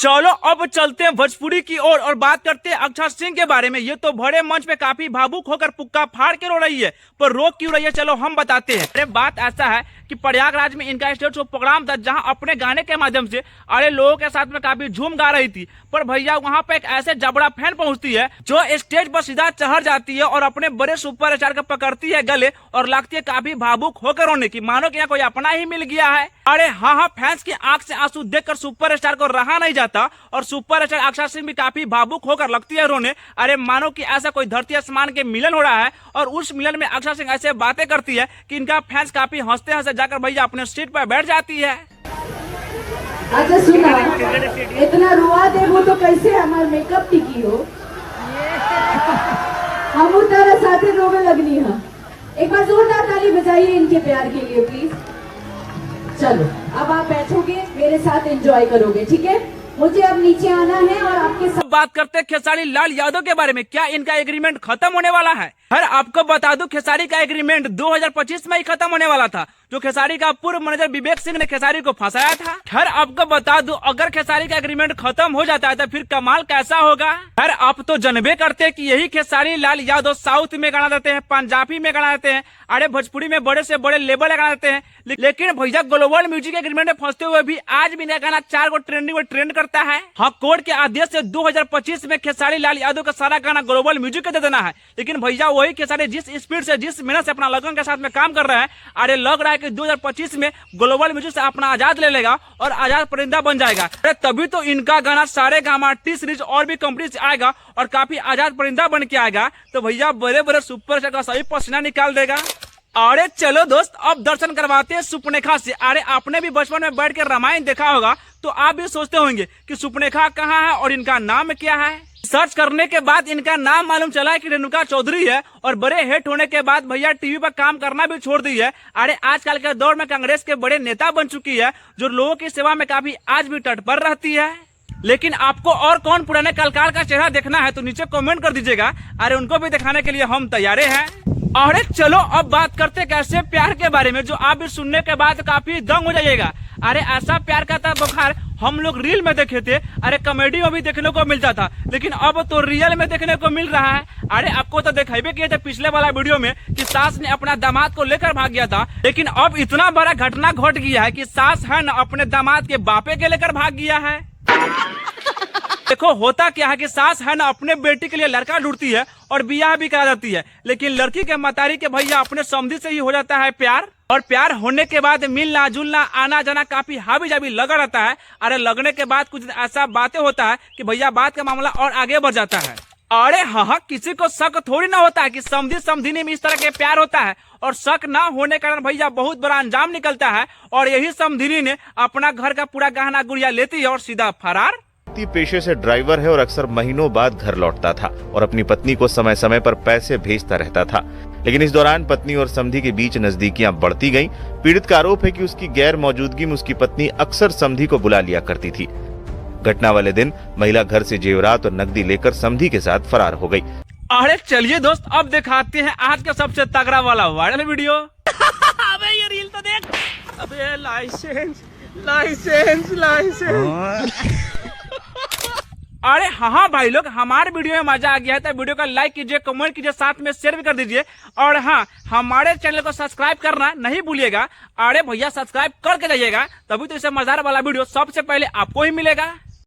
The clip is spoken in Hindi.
चलो अब चलते हैं भोजपुरी की ओर और बात करते हैं अक्षर सिंह के बारे में। ये तो बड़े मंच पे काफी भावुक होकर पुक्का फाड़ के रो रही है, पर रो क्यों रही है चलो हम बताते हैं। अरे बात ऐसा है कि प्रयागराज में इनका स्टेज शो प्रोग्राम था, जहां अपने गाने के माध्यम से लोगों के साथ में काफी झूम गा रही थी। पर भैया वहां पे एक ऐसे जबड़ा फैन पहुंचती है जो स्टेज पर सीधा चढ़ जाती है और अपने बड़े सुपर स्टार को पकड़ती है गले और लगती है काफी भावुक होकर रोने की, मानो कि यहाँ कोई अपना ही मिल गया है। अरे हाँ, फैंस की आंख से आंसू देखकर सुपर स्टार को रहा नहीं जाता और सुपर स्टार अक्षर सिंह भी काफी भावुक होकर लगती है रोने। अरे मानो कि ऐसा कोई धरती आसमान के मिलन हो रहा है और उस मिलन में अक्षर सिंह ऐसे बातें करती है कि इनका फैंस काफी हंसते हंसते जाकर भैया अपने सीट पर बैठ जाती है। अच्छा सुना, इतना रुआ दे वो तो कैसे हमारे मेकअप टिकी हो, हम उतारा साथे रोवे लगनी है। एक बार जोरदार ताली बजाइए इनके प्यार के लिए प्लीज। चलो अब आप बैठोगे, मेरे साथ एंजॉय करोगे, ठीक है? मुझे अब नीचे आना है और आपके साथ बात करते हैं खेसारी लाल यादव के बारे में। क्या इनका एग्रीमेंट खत्म होने वाला है? हर आपको बता दूं, खेसारी का एग्रीमेंट 2025 में ही खत्म होने वाला था। जो खेसारी का पूर्व मैनेजर विवेक सिंह ने खेसारी को फंसाया था। हर आपको बता दूं, अगर खेसारी का एग्रीमेंट खत्म हो जाता है तो फिर कमाल कैसा होगा। हर आप तो जनबे करते हैं कि यही खेसारी लाल यादव साउथ में गाना देते हैं, पंजाबी में गाना देते हैं, अरे भोजपुरी में बड़े से बड़े लेवल गाना देते हैं। लेकिन भैया ग्लोबल म्यूजिक एग्रीमेंट में फंसते हुए भी आज भी नया गाना 4 को ट्रेंडिंग में ट्रेंड करता है। हाँ, कोर्ट के आदेश से 2025 में खेसारी लाल यादव का सारा गाना ग्लोबल म्यूजिक के दे देना है। लेकिन भैया वही खेसारी जिस स्पीड से, जिस मेहनत से अपना लगन के साथ में काम कर रहे हैं, अरे लग रहा है कि 2025 में ग्लोबल म्यूजिक से अपना आजाद ले लेगा और आजाद परिंदा बन जाएगा। अरे तभी तो इनका गाना सारे गामा टी सीरीज और भी कंपनी से आएगा और काफी आजाद परिंदा बन के आएगा। तो भैया बड़े बड़े सुपरस्टार का सही पसीना निकाल देगा। अरे चलो दोस्त, अब दर्शन करवाते हैं सुपनेखा से। अरे आपने भी बचपन में बैठ कर रामायण देखा होगा तो आप भी सोचते होंगे कि सुपनेखा कहाँ है और इनका नाम क्या है। सर्च करने के बाद इनका नाम मालूम चला है कि रेणुका चौधरी है और बड़े हिट होने के बाद भैया टीवी पर काम करना भी छोड़ दी है। अरे आजकल के दौर में कांग्रेस के बड़े नेता बन चुकी है, जो लोगों की सेवा में काफी आज भी तत्पर रहती है। लेकिन आपको और कौन पुराने कलाकार का चेहरा देखना है तो नीचे कमेंट कर दीजिएगा। अरे उनको भी दिखाने के लिए हम तैयार हैं। अरे चलो अब बात करते कैसे प्यार के बारे में, जो आप भी सुनने के बाद काफी दंग हो जाइएगा। अरे ऐसा प्यार का था बुखार हम लोग रील में देखे थे, अरे कॉमेडी में भी देखने को मिलता था, लेकिन अब तो रियल में देखने को मिल रहा है। अरे आपको तो दिखाई किए थे पिछले वाला वीडियो में कि सास ने अपना दामाद को लेकर भाग गया था, लेकिन अब इतना बड़ा घटना घट गया है कि सास है न अपने दामाद के बापे के लेकर भाग गया है। देखो होता क्या है कि सास है ना अपने बेटी के लिए लड़का ढूंढती है और बियाह भी करा जाती है, लेकिन लड़की के मतारी के भैया अपने समधी से ही हो जाता है प्यार। और प्यार होने के बाद मिलना जुलना आना जाना काफी हावी जावी लगा रहता है। अरे लगने के बाद कुछ ऐसा बातें होता है कि भैया बात का मामला और आगे बढ़ जाता है। अरे हाँ, किसी को शक थोड़ी ना होता है कि समधी समधिनी में इस तरह के प्यार होता है, और शक ना होने के कारण भैया बहुत बड़ा अंजाम निकलता है। और यही समधिनी ने अपना घर का पूरा गहना गुड़िया लेती है और सीधा फरार। पेशे से ड्राइवर है और अक्सर महीनों बाद घर लौटता था और अपनी पत्नी को समय समय पर पैसे भेजता रहता था। लेकिन इस दौरान पत्नी और समधी के बीच नजदीकियां बढ़ती गईं। पीड़ित का आरोप है कि उसकी गैर मौजूदगी में उसकी पत्नी अक्सर समधी को बुला लिया करती थी। घटना वाले दिन महिला घर से जेवरात और नकदी लेकर समधी के साथ फरार हो गई। अरे चलिए दोस्त, अब दिखाते हैं आज का सबसे तगड़ा वाला वायरल वीडियो। अबे ये रील तो देख। अबे लाइसेंस लाइसेंस लाइसेंस। अरे हाँ भाई लोग, हमारे वीडियो में मजा आ गया है तो वीडियो को लाइक कीजिए, कमेंट कीजिए, साथ में शेयर भी कर दीजिए। और हाँ, हमारे चैनल को सब्सक्राइब करना नहीं भूलिएगा। अरे भैया सब्सक्राइब करके जाइएगा, तभी तो इसे मजेदार वाला वीडियो सबसे पहले आपको ही मिलेगा।